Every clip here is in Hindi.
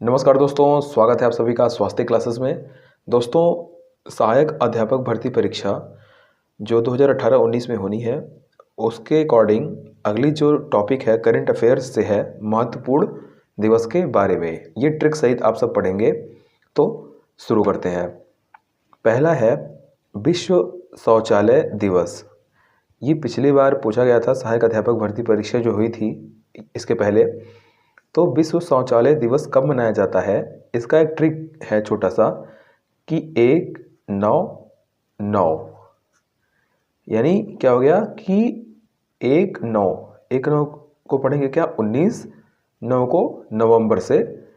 नमस्कार दोस्तों, स्वागत है आप सभी का स्वास्थ्य क्लासेस में। दोस्तों, सहायक अध्यापक भर्ती परीक्षा जो 2018-19 में होनी है, उसके अकॉर्डिंग अगली जो टॉपिक है करंट अफेयर्स से है महत्वपूर्ण दिवस के बारे में। ये ट्रिक सहित आप सब पढ़ेंगे। तो शुरू करते हैं। पहला है विश्व शौचालय दिवस। ये पिछली बार पूछा गया था, सहायक अध्यापक भर्ती परीक्षा जो हुई थी इसके पहले। तो विश्व शौचालय दिवस कब मनाया जाता है, इसका एक ट्रिक है छोटा सा कि 1-9-9, यानी क्या हो गया कि 1-9 को पढ़ेंगे क्या, 19-9 को नवंबर से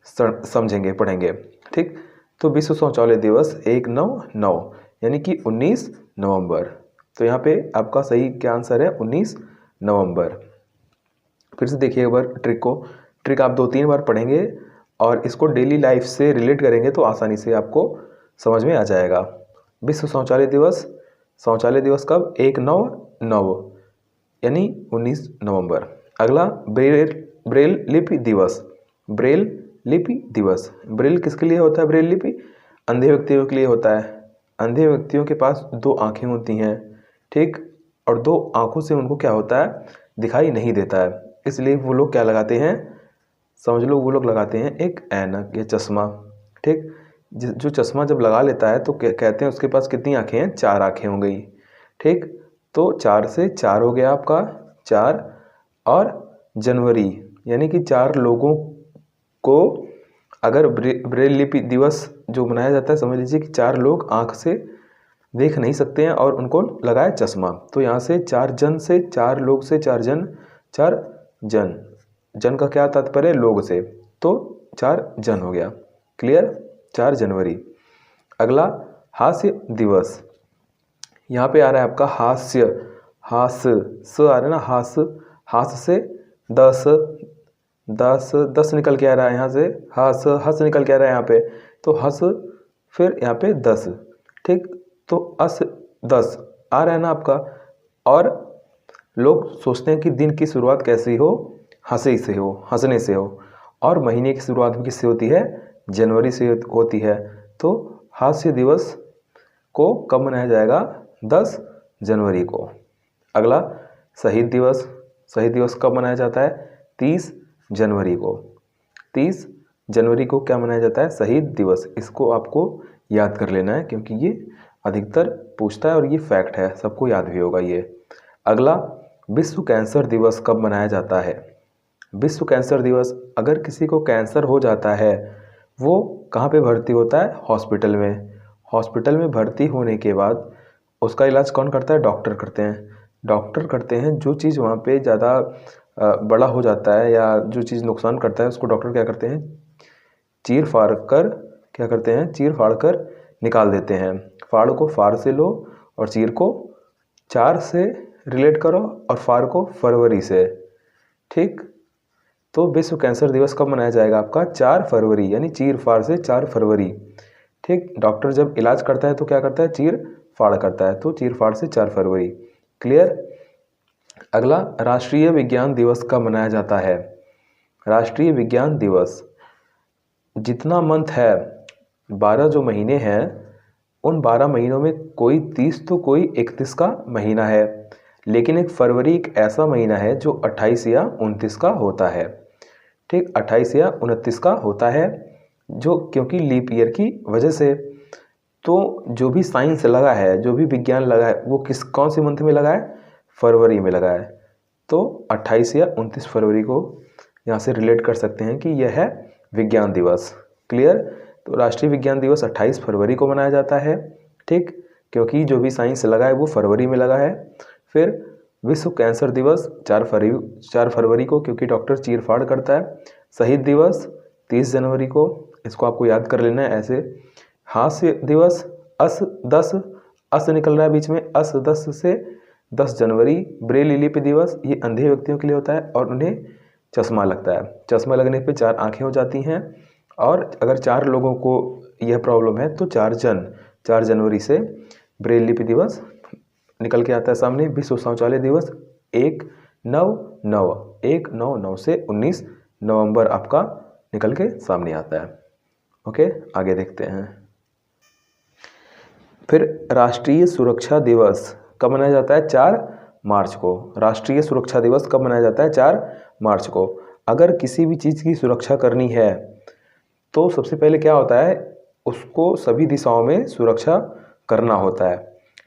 समझेंगे पढ़ेंगे। ठीक, तो विश्व शौचालय दिवस 1-9-9 यानी कि 19 नवंबर। तो यहाँ पे आपका सही क्या आंसर है, 19 नवंबर। फिर से देखिए एक बार ट्रिक को। ट्रिक आप 2-3 बार पढ़ेंगे और इसको डेली लाइफ से रिलेट करेंगे तो आसानी से आपको समझ में आ जाएगा। विश्व शौचालय दिवस कब, 1-9-9 यानी 19 नवंबर। अगला ब्रेल लिपि दिवस। ब्रेल किसके लिए होता है? ब्रेल लिपि अंधे व्यक्तियों के लिए होता है। अंधे व्यक्तियों के पास 2 आँखें होती हैं, ठीक, और 2 आँखों से उनको क्या होता है, दिखाई नहीं देता है। इसलिए वो लोग क्या लगाते हैं, समझ लो वो लोग लगाते हैं एक ऐनक या चश्मा। ठीक, जो चश्मा जब लगा लेता है तो कहते हैं उसके पास कितनी आँखें हैं, 4 आँखें हो गई। ठीक, तो 4 से 4 हो गया आपका 4। और जनवरी यानी कि 4 लोगों को अगर ब्रेल लिपि दिवस जो मनाया जाता है, समझ लीजिए कि 4 लोग आँख से देख नहीं सकते हैं और उनको लगाए चश्मा। तो यहाँ से 4 जन से 4 लोग से 4 जन, 4 जन का क्या तात्पर्य, लोग से, तो 4 जन हो गया। क्लियर, 4 जनवरी। अगला हास्य दिवस। यहाँ पे आ रहा है आपका हास्य स आ रहा है ना, हास्य से 10 निकल के आ रहा है यहाँ से, हस निकल के आ रहा है यहाँ पे, तो हस, फिर यहाँ पे 10। ठीक, तो 10 आ रहा है ना आपका। और लोग सोचते हैं कि दिन की शुरुआत कैसी हो, हंसने से हो। और महीने की शुरुआत भी किससे होती है, जनवरी से होती है। तो हास्य दिवस को कब मनाया जाएगा, 10 जनवरी को। अगला शहीद दिवस कब मनाया जाता है, 30 जनवरी को। 30 जनवरी को क्या मनाया जाता है, शहीद दिवस। इसको आपको याद कर लेना है क्योंकि ये अधिकतर पूछता है और ये फैक्ट है, सबको याद भी होगा ये। अगला विश्व कैंसर दिवस कब मनाया जाता है। विश्व कैंसर दिवस, अगर किसी को कैंसर हो जाता है वो कहाँ पे भर्ती होता है, हॉस्पिटल में। हॉस्पिटल में भर्ती होने के बाद उसका इलाज कौन करता है, डॉक्टर करते हैं। जो चीज़ वहाँ पे ज़्यादा बड़ा हो जाता है या जो चीज़ नुकसान करता है उसको डॉक्टर क्या करते हैं, चीर फाड़ कर निकाल देते हैं। फाड़ को फाड़ से लो और चीर को चार से रिलेट करो और फाड़ को फरवरी से। ठीक, तो विश्व कैंसर दिवस कब मनाया जाएगा आपका, 4 फरवरी, यानी चीर फाड़ से 4 फरवरी। ठीक, डॉक्टर जब इलाज करता है तो क्या करता है, चीर फाड़ करता है, तो चीर फाड़ से 4 फरवरी। क्लियर। अगला राष्ट्रीय विज्ञान दिवस कब मनाया जाता है। राष्ट्रीय विज्ञान दिवस, जितना मंथ है, 12 जो महीने हैं, उन 12 महीनों में कोई 30 तो कोई 31 का महीना है, लेकिन एक फरवरी एक ऐसा महीना है जो 28 या 29 का होता है। ठीक, 28 या 29 का होता है, जो क्योंकि लीप ईयर की वजह से। तो जो भी साइंस लगा है, जो भी विज्ञान लगा है, वो कौन से मंथ में लगा है, फरवरी में लगा है। तो 28 या 29 फरवरी को यहाँ से रिलेट कर सकते हैं कि यह है विज्ञान दिवस। क्लियर। तो राष्ट्रीय विज्ञान दिवस 28 फरवरी को मनाया जाता है। ठीक, क्योंकि जो भी साइंस लगा है वो फरवरी में लगा है। फिर विश्व कैंसर दिवस 4 फरवरी को, क्योंकि डॉक्टर चीरफाड़ करता है। शहीद दिवस 30 जनवरी को, इसको आपको याद कर लेना है ऐसे। हास्य दिवस अस निकल रहा है बीच में, 10 से 10 जनवरी। ब्रेल लिपि दिवस, ये अंधे व्यक्तियों के लिए होता है और उन्हें चश्मा लगता है। चश्मा लगने पे 4 आँखें हो जाती हैं, और अगर 4 लोगों को यह प्रॉब्लम है तो 4 जनवरी से ब्रेल लिपि दिवस निकल के आता है सामने। विश्व शौचालय दिवस 1-9-9 से 19 नवंबर आपका निकल के सामने आता है। ओके, आगे देखते हैं। फिर राष्ट्रीय सुरक्षा दिवस कब मनाया जाता है? 4 मार्च को। राष्ट्रीय सुरक्षा दिवस कब मनाया जाता है? 4 मार्च को। अगर किसी भी चीज़ की सुरक्षा करनी है तो सबसे पहले क्या होता है, उसको सभी दिशाओं में सुरक्षा करना होता है।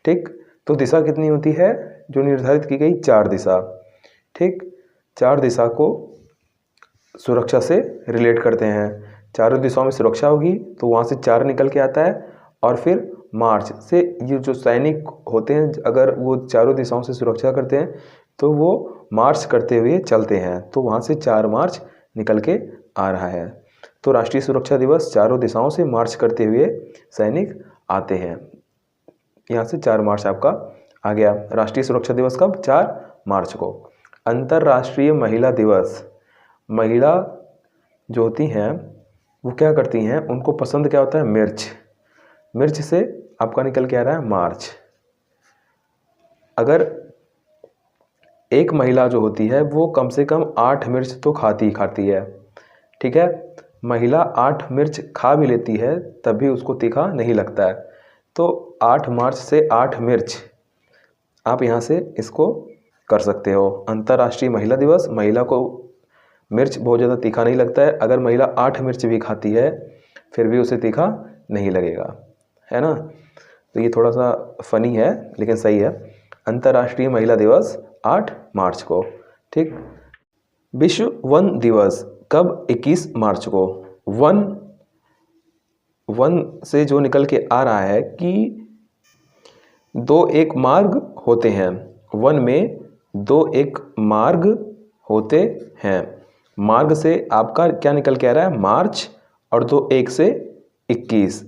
ठीक, तो दिशा कितनी होती है जो निर्धारित की गई? 4 दिशा। ठीक, 4 दिशा को सुरक्षा से रिलेट करते हैं। चारों दिशाओं में सुरक्षा होगी तो वहाँ से 4 निकल के आता है, और फिर मार्च से ये जो सैनिक होते हैं अगर वो चारों दिशाओं से सुरक्षा करते हैं तो वो मार्च करते हुए चलते हैं, तो वहाँ से 4 मार्च निकल के आ रहा है। तो राष्ट्रीय सुरक्षा दिवस चारों दिशाओं से मार्च करते हुए सैनिक आते हैं। यहाँ से 4 मार्च आपका आ गया। राष्ट्रीय सुरक्षा दिवस कब? 4 मार्च को। अंतर्राष्ट्रीय महिला दिवस, महिला जो होती हैं वो क्या करती हैं, उनको पसंद क्या होता है? मिर्च। मिर्च से आपका निकल के आ रहा है मार्च। अगर एक महिला जो होती है वो कम से कम 8 मिर्च तो खाती ही खाती है। ठीक है, महिला 8 मिर्च खा भी लेती है तब भी उसको तीखा नहीं लगता है। तो 8 मार्च से 8 मिर्च आप यहाँ से इसको कर सकते हो। अंतर्राष्ट्रीय महिला दिवस, महिला को मिर्च बहुत ज़्यादा तीखा नहीं लगता है। अगर महिला 8 मिर्च भी खाती है फिर भी उसे तीखा नहीं लगेगा, है ना। तो ये थोड़ा सा फनी है लेकिन सही है। अंतर्राष्ट्रीय महिला दिवस 8 मार्च को। ठीक, विश्व वन दिवस कब? 21 मार्च को। वन से जो निकल के आ रहा है कि 2 एक मार्ग होते हैं। वन में 2 एक मार्ग होते हैं। मार्ग से आपका क्या निकल के आ रहा है? मार्च, और 2 एक से 21।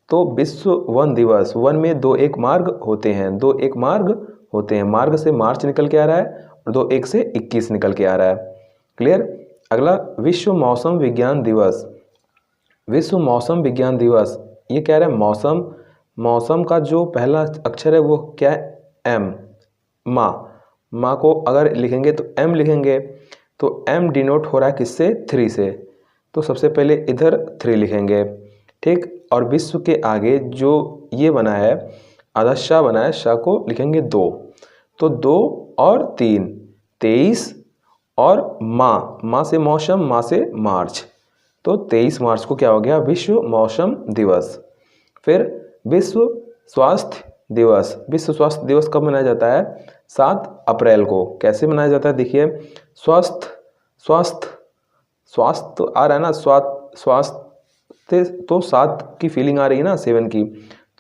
तो विश्व वन दिवस, वन में 2 एक मार्ग होते हैं। 2 एक मार्ग होते हैं, मार्ग से मार्च निकल के आ रहा है और 2 एक से 21 निकल के आ रहा है। क्लियर। अगला विश्व मौसम विज्ञान दिवस। विश्व मौसम विज्ञान दिवस, ये कह रहा है मौसम, मौसम का जो पहला अक्षर है वो क्या है? एम, माँ को अगर लिखेंगे तो एम लिखेंगे, तो एम डिनोट हो रहा है किससे? 3 से। तो सबसे पहले इधर 3 लिखेंगे। ठीक, और विश्व के आगे जो ये बना है आधा शाह बना है, शाह को लिखेंगे 2। तो 2 और 3 23, और माँ से मौसम, माँ से मार्च, तो 23 मार्च को क्या हो गया? विश्व मौसम दिवस। फिर विश्व स्वास्थ्य दिवस। विश्व स्वास्थ्य दिवस कब मनाया जाता है? 7 अप्रैल को। कैसे मनाया जाता है? देखिए, स्वास्थ्य स्वास्थ्य स्वास्थ्य तो आ रहा है ना, स्वास्थ्य तो 7 की फीलिंग आ रही है ना, 7 की,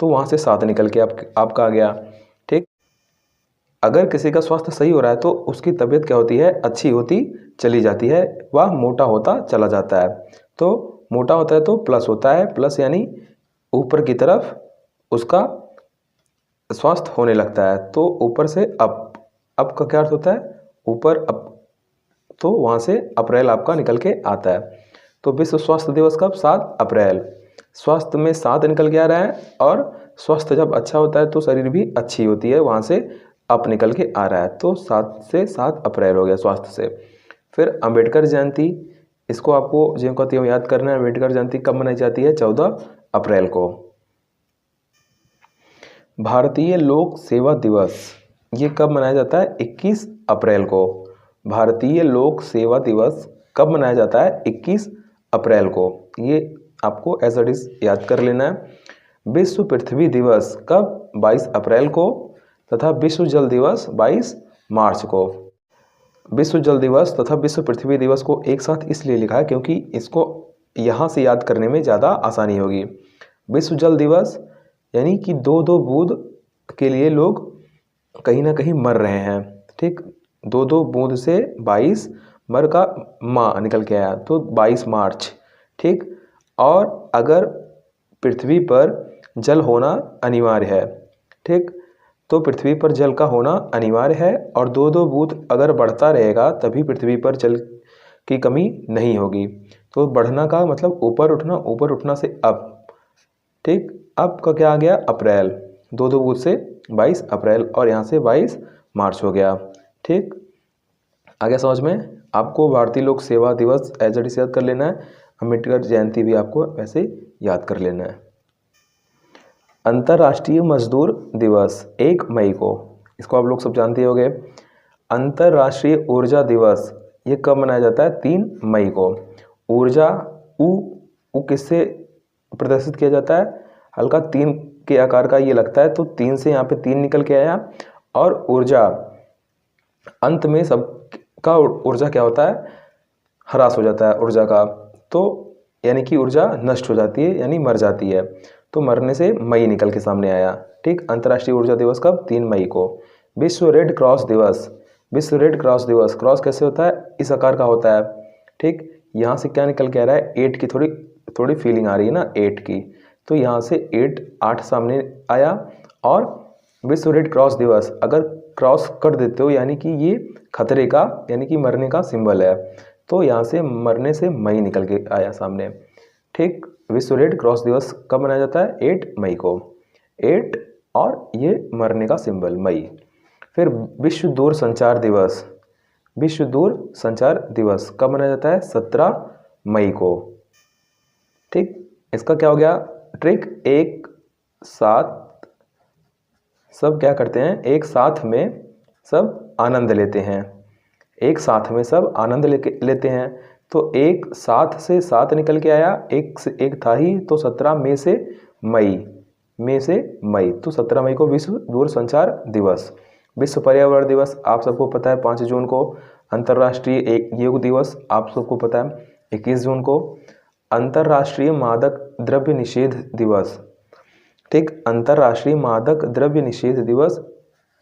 तो वहाँ से 7 निकल के आपका आ गया। ठीक, अगर किसी का स्वास्थ्य सही हो रहा है तो उसकी तबीयत क्या होती है? अच्छी होती चली जाती है, वह मोटा होता चला जाता है। तो मोटा होता है तो प्लस होता है, प्लस यानी ऊपर की तरफ उसका स्वास्थ्य होने लगता है। तो ऊपर से अप का क्या अर्थ होता है? ऊपर अप, तो वहाँ से अप्रैल आपका निकल के आता है। तो विश्व स्वास्थ्य दिवस कब? 7 अप्रैल। स्वास्थ्य में 7 निकल के आ रहा है, और स्वास्थ्य जब अच्छा होता है तो शरीर भी अच्छी होती है, वहाँ से अप निकल के आ रहा है। तो 7 से 7 अप्रैल हो गया स्वास्थ्य से। फिर अम्बेडकर जयंती, इसको आपको जो कहती है याद करना है। अम्बेडकर जयंती कब मनाई जाती है? 14 अप्रैल को। भारतीय लोक सेवा दिवस, ये कब मनाया जाता है? 21 अप्रैल को। भारतीय लोक सेवा दिवस कब मनाया जाता है? 21 अप्रैल को। ये आपको एज इट इज याद कर लेना है। विश्व पृथ्वी दिवस कब? 22 अप्रैल को। तथा विश्व जल दिवस 22 मार्च को। विश्व जल दिवस तथा विश्व पृथ्वी दिवस को एक साथ इसलिए लिखा है क्योंकि इसको यहाँ से याद करने में ज़्यादा आसानी होगी। विश्व जल दिवस यानी कि 2-2 बूंद के लिए लोग कहीं ना कहीं मर रहे हैं। ठीक, 2-2 बूंद से 22 मर का माह निकल के आया, तो 22 मार्च। ठीक, और अगर पृथ्वी पर जल होना अनिवार्य है, ठीक, तो पृथ्वी पर जल का होना अनिवार्य है, और 2-2 बूंद अगर बढ़ता रहेगा तभी पृथ्वी पर जल की कमी नहीं होगी। तो बढ़ना का मतलब ऊपर उठना, ऊपर उठना से अप। ठीक, अब का क्या आ गया? अप्रैल। 2-2 बूंद से 22 अप्रैल, और यहाँ से 22 मार्च हो गया। ठीक, आगे समझ में। आपको भारतीय लोक सेवा दिवस एज इट इज याद कर लेना है। अम्बेडकर जयंती भी आपको वैसे याद कर लेना है। अंतर्राष्ट्रीय मजदूर दिवस 1 मई को, इसको आप लोग सब जानते होंगे। अंतर्राष्ट्रीय ऊर्जा दिवस ये कब मनाया जाता है? 3 मई को। ऊर्जा ऊ किससे प्रदर्शित किया जाता है? हल्का 3 के आकार का ये लगता है, तो 3 से यहाँ पे 3 निकल के आया, और ऊर्जा अंत में सबका ऊर्जा क्या होता है? ह्रास हो जाता है ऊर्जा का, तो यानी कि ऊर्जा नष्ट हो जाती है, यानी मर जाती है। तो मरने से मई निकल के सामने आया। ठीक, अंतर्राष्ट्रीय ऊर्जा दिवस कब? 3 मई को। विश्व रेड क्रॉस दिवस, विश्व रेड क्रॉस दिवस, क्रॉस कैसे होता है? इस आकार का होता है। ठीक, यहाँ से क्या निकल के आ रहा है? 8 की थोड़ी फीलिंग आ रही है ना, 8 की, तो यहाँ से 8 सामने आया। और विश्व रेड क्रॉस दिवस अगर क्रॉस कर देते हो यानी कि ये खतरे का, यानी कि मरने का सिंबल है, तो यहाँ से मरने से मई निकल के आया सामने। ठीक, विश्व रेड क्रॉस दिवस कब मनाया जाता है? 8 मई को। 8 और ये मरने का सिंबल मई। फिर विश्व दूर संचार दिवस, विश्व दूर संचार दिवस कब मनाया जाता है? 17 मई को। ठीक, इसका क्या हो गया ट्रिक? एक साथ सब क्या करते हैं? एक साथ में सब आनंद लेते हैं, एक साथ में सब आनंद लेते हैं। तो एक साथ से 7 निकल के आया, एक से एक था ही, तो 17 मई से मई, मई से मई, तो 17 मई को विश्व दूर संचार दिवस। विश्व पर्यावरण दिवस आप सबको पता है 5 जून को। अंतर्राष्ट्रीय योग दिवस आप सबको पता है 21 जून को। अंतर्राष्ट्रीय मादक द्रव्य निषेध दिवस, ठीक, अंतर्राष्ट्रीय मादक द्रव्य निषेध दिवस,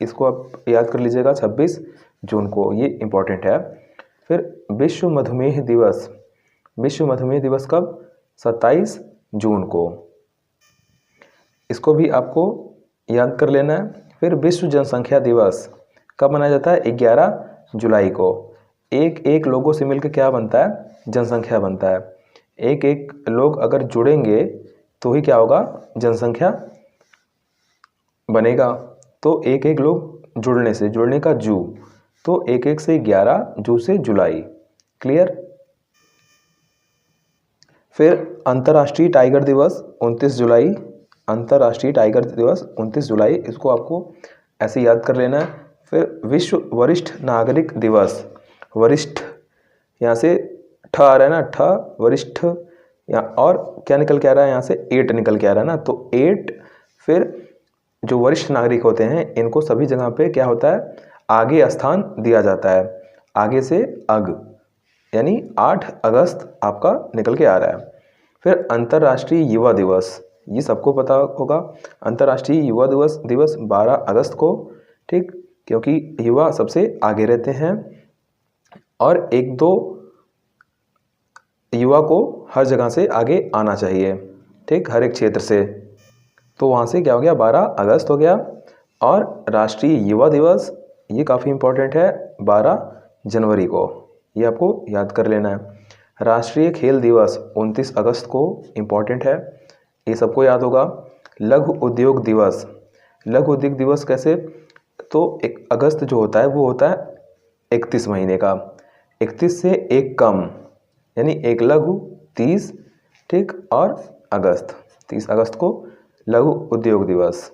इसको आप याद कर लीजिएगा 26 जून को, ये इंपॉर्टेंट है। फिर विश्व मधुमेह दिवस, विश्व मधुमेह दिवस कब? 27 जून को, इसको भी आपको याद कर लेना है। फिर विश्व जनसंख्या दिवस कब मनाया जाता है? 11 जुलाई को। एक लोगों से मिलकर क्या बनता है? जनसंख्या बनता है। एक लोग अगर जुड़ेंगे तो ही क्या होगा? जनसंख्या बनेगा। तो एक लोग जुड़ने से, जुड़ने का जू, तो 1 से 11, जू से जुलाई। क्लियर? फिर अंतर्राष्ट्रीय टाइगर दिवस 29 जुलाई, अंतर्राष्ट्रीय टाइगर दिवस 29 जुलाई, इसको आपको ऐसे याद कर लेना है। फिर विश्व वरिष्ठ नागरिक दिवस, वरिष्ठ यहाँ से ठ आ रहा है ना, ठ वरिष्ठ, यहाँ और क्या निकल के आ रहा है? यहाँ से 8 निकल के आ रहा है ना, तो 8। फिर जो वरिष्ठ नागरिक होते हैं इनको सभी जगह पे क्या होता है? आगे स्थान दिया जाता है, आगे से अग, यानी 8 अगस्त आपका निकल के आ रहा है। फिर अंतर्राष्ट्रीय युवा दिवस, ये सबको पता होगा, अंतर्राष्ट्रीय युवा दिवस 12 अगस्त को, ठीक, क्योंकि युवा सबसे आगे रहते हैं और 1-2 युवा को हर जगह से आगे आना चाहिए, ठीक, हर एक क्षेत्र से, तो वहाँ से क्या हो गया? 12 अगस्त हो गया। और राष्ट्रीय युवा दिवस ये काफ़ी इम्पोर्टेंट है, 12 जनवरी को, ये आपको याद कर लेना है। राष्ट्रीय खेल दिवस 29 अगस्त को, इम्पोर्टेंट है, ये सबको याद होगा। लघु उद्योग दिवस, लघु उद्योग दिवस कैसे? तो 1 अगस्त जो होता है वो होता है 31 महीने का, 31 से 1 कम, यानी 1 लघु 30, ठीक, और अगस्त 30 अगस्त को लघु उद्योग दिवस।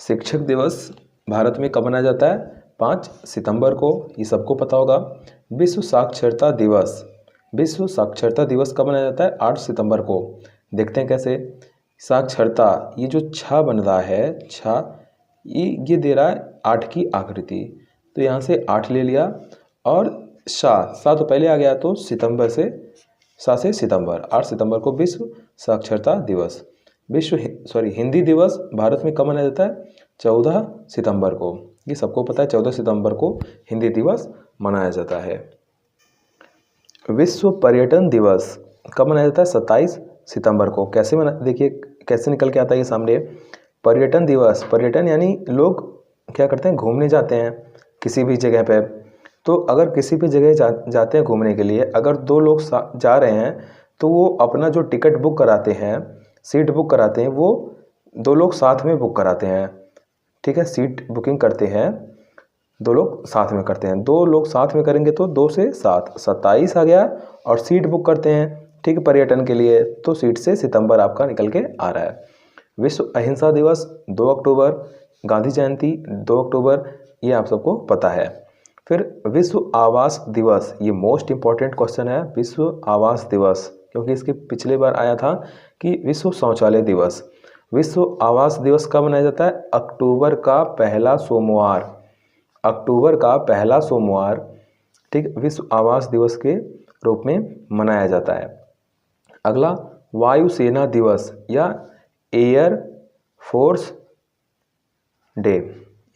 शिक्षक दिवस भारत में कब मनाया जाता है? 5 सितंबर को, ये सबको पता होगा। विश्व साक्षरता दिवस, विश्व साक्षरता दिवस कब मनाया जाता है? 8 सितंबर को। देखते हैं कैसे। साक्षरता, ये जो छा बन रहा है, छा, ये दे रहा है 8 की आकृति, तो यहाँ से 8 ले लिया, और सा तो पहले आ गया, तो सितंबर से, सा से सितंबर, 8 सितंबर को विश्व साक्षरता दिवस। हिंदी दिवस भारत में कब मनाया जाता है? 14 सितंबर को, ये सबको पता है, 14 सितंबर को हिंदी दिवस मनाया जाता है। विश्व पर्यटन दिवस कब मनाया जाता है? 27 सितंबर को। कैसे देखिए कैसे निकल के आता है ये सामने। पर्यटन दिवस, पर्यटन यानी लोग क्या करते हैं? घूमने जाते हैं किसी भी जगह पे। तो अगर किसी भी जगह जाते हैं घूमने के लिए, अगर 2 लोग जा रहे हैं तो वो अपना जो टिकट बुक कराते हैं, सीट बुक कराते हैं, वो 2 लोग साथ में बुक कराते हैं, ठीक है, सीट बुकिंग करते हैं। दो लोग साथ में करते हैं, दो लोग साथ में करेंगे तो 2 से 7, 27 आ गया। और सीट बुक करते हैं, ठीक है, पर्यटन के लिए, तो सीट से सितंबर आपका निकल के आ रहा है। विश्व अहिंसा दिवस 2 अक्टूबर, गांधी जयंती 2 अक्टूबर, ये आप सबको पता है। फिर विश्व आवास दिवस, ये मोस्ट इम्पॉर्टेंट क्वेश्चन है, विश्व आवास दिवस, क्योंकि इसके पिछले बार आया था कि विश्व शौचालय दिवस। विश्व आवास दिवस कब मनाया जाता है? अक्टूबर का पहला सोमवार, अक्टूबर का पहला सोमवार, ठीक, विश्व आवास दिवस के रूप में मनाया जाता है। अगला वायुसेना दिवस या एयर फोर्स डे,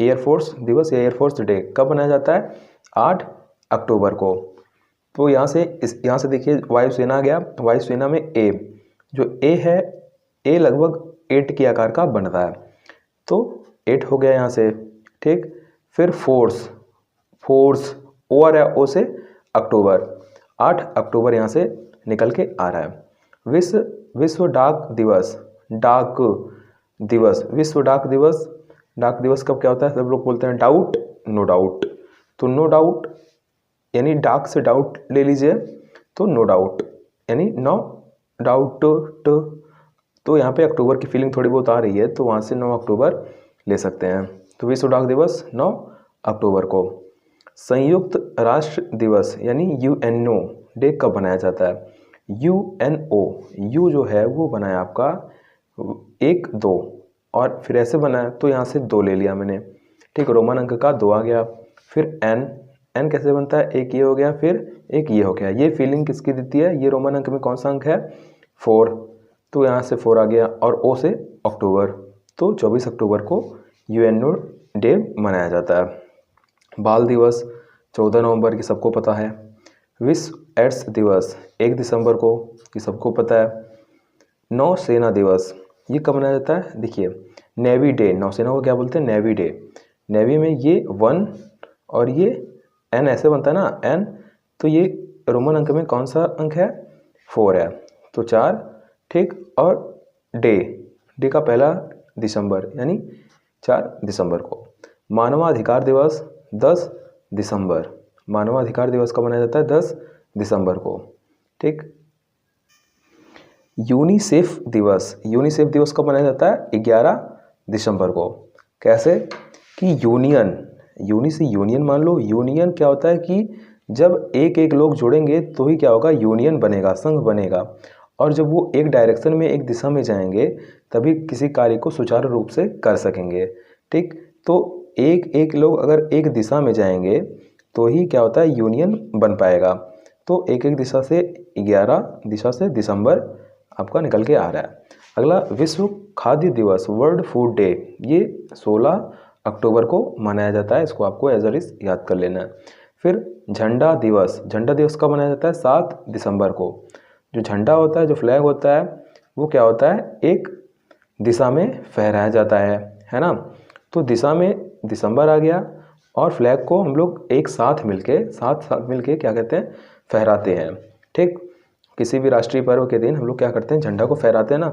एयरफोर्स दिवस या एयरफोर्स डे कब मनाया जाता है? 8 अक्टूबर को। तो यहाँ से देखिए वायुसेना आ गया, वायुसेना में ए, जो ए है, ए लगभग 8 के आकार का बन रहा है, तो 8 हो गया यहाँ से, ठीक। फिर फोर्स, फोर्स ओ आ रहा है, ओ से अक्टूबर, 8 अक्टूबर यहाँ से निकल के आ रहा है। विश्व डाक दिवस, डाक दिवस, विश्व डाक दिवस, डाक दिवस कब क्या होता है? सब लोग बोलते हैं डाउट, नो डाउट, तो नो डाउट यानी डाक से डाउट ले लीजिए, तो नो डाउट यानी नो डाउट, तो यहाँ पे अक्टूबर की फीलिंग थोड़ी बहुत आ रही है, तो वहाँ से 9 अक्टूबर ले सकते हैं। तो विश्व डाक दिवस 9 अक्टूबर को। संयुक्त राष्ट्र दिवस यानी यूएनओ डे कब मनाया जाता है? यूएनओ, यू जो है वो बना है आपका 1 2 और फिर ऐसे बना है, तो यहाँ से 2 ले लिया मैंने, ठीक, रोमन अंक का 2 आ गया। फिर एन, एन कैसे बनता है? एक ये हो गया, फिर एक ये हो गया। ये फीलिंग किसकी देती है? ये रोमन अंक में कौन सा अंक है? 4, तो यहाँ से 4 आ गया, और ओ से अक्टूबर, तो 24 अक्टूबर को यूएनओ डे मनाया जाता है। बाल दिवस 14 नवंबर की सबको पता है। विश्व एड्स दिवस 1 दिसंबर को, ये सबको पता है। नौसेना दिवस ये कब मनाया जाता है? देखिए नेवी डे, नौसेना को क्या बोलते हैं? Navy day. नेवी में ये 1 और ये एन ऐसे बनता है ना, एन, तो ये रोमन अंक में कौन सा अंक है? 4 है, तो 4, ठीक। और डे, डे का पहला दिसंबर यानी 4 दिसंबर को। मानवाधिकार दिवस 10 दिसंबर, मानवाधिकार दिवस कब मनाया जाता है? 10 दिसंबर को, ठीक। यूनिसेफ दिवस, यूनिसेफ दिवस कब मनाया जाता है? 11 दिसंबर को। कैसे कि यूनियन, यूनि से यूनियन मान लो, यूनियन क्या होता है कि जब एक एक लोग जुड़ेंगे तो ही क्या होगा? यूनियन बनेगा, संघ बनेगा, और जब वो एक डायरेक्शन में, एक दिशा में जाएंगे तभी किसी कार्य को सुचारू रूप से कर सकेंगे, ठीक। तो एक एक लोग अगर एक दिशा में जाएंगे तो ही क्या होता है? यूनियन बन पाएगा। तो एक एक दिशा से 11 दिशा से दिसंबर आपका निकल के आ रहा है। अगला विश्व खाद्य दिवस, वर्ल्ड फूड डे, ये 16 अक्टूबर को मनाया जाता है, इसको आपको एज इट याद कर लेना है। फिर झंडा दिवस, झंडा दिवस कब मनाया जाता है? 7 दिसंबर को। जो झंडा होता है, जो फ्लैग होता है, वो क्या होता है? एक दिशा में फहराया जाता है ना। तो दिशा में दिसंबर आ गया, और फ्लैग को हम लोग एक साथ मिलके क्या कहते हैं? फहराते हैं, ठीक। किसी भी राष्ट्रीय पर्व के दिन हम लोग क्या करते हैं? झंडा को फहराते हैं ना,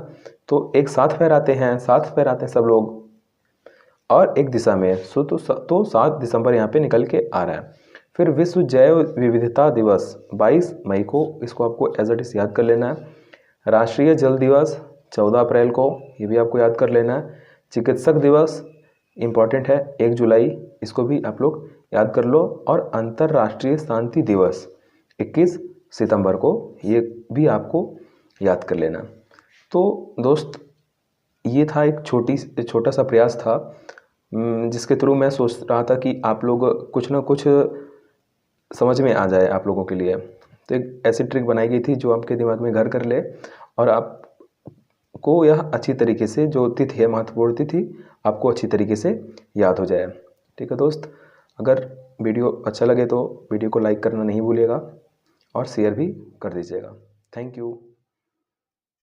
तो एक साथ फहराते हैं, सब लोग, और एक दिशा में। तो 7 दिसंबर यहाँ पे निकल के आ रहा है। फिर विश्व जैव विविधता दिवस 22 मई को, इसको आपको एज इट इज याद कर लेना है। राष्ट्रीय जल दिवस 14 अप्रैल को, ये भी आपको याद कर लेना है। चिकित्सक दिवस इम्पॉर्टेंट है, 1 जुलाई, इसको भी आप लोग याद कर लो। और अंतर्राष्ट्रीय शांति दिवस 21 सितंबर को, ये भी आपको याद कर लेना। तो दोस्त, ये था एक छोटा सा प्रयास था, जिसके थ्रू मैं सोच रहा था कि आप लोग कुछ ना कुछ समझ में आ जाए आप लोगों के लिए। तो एक ऐसी ट्रिक बनाई गई थी जो आपके दिमाग में घर कर ले, और आपको यह अच्छी तरीके से, जो तिथि है, महत्वपूर्ण तिथि, आपको अच्छी तरीके से याद हो जाए। ठीक है दोस्त, अगर वीडियो अच्छा लगे तो वीडियो को लाइक करना नहीं भूलिएगा, और शेयर भी कर दीजिएगा। Thank you.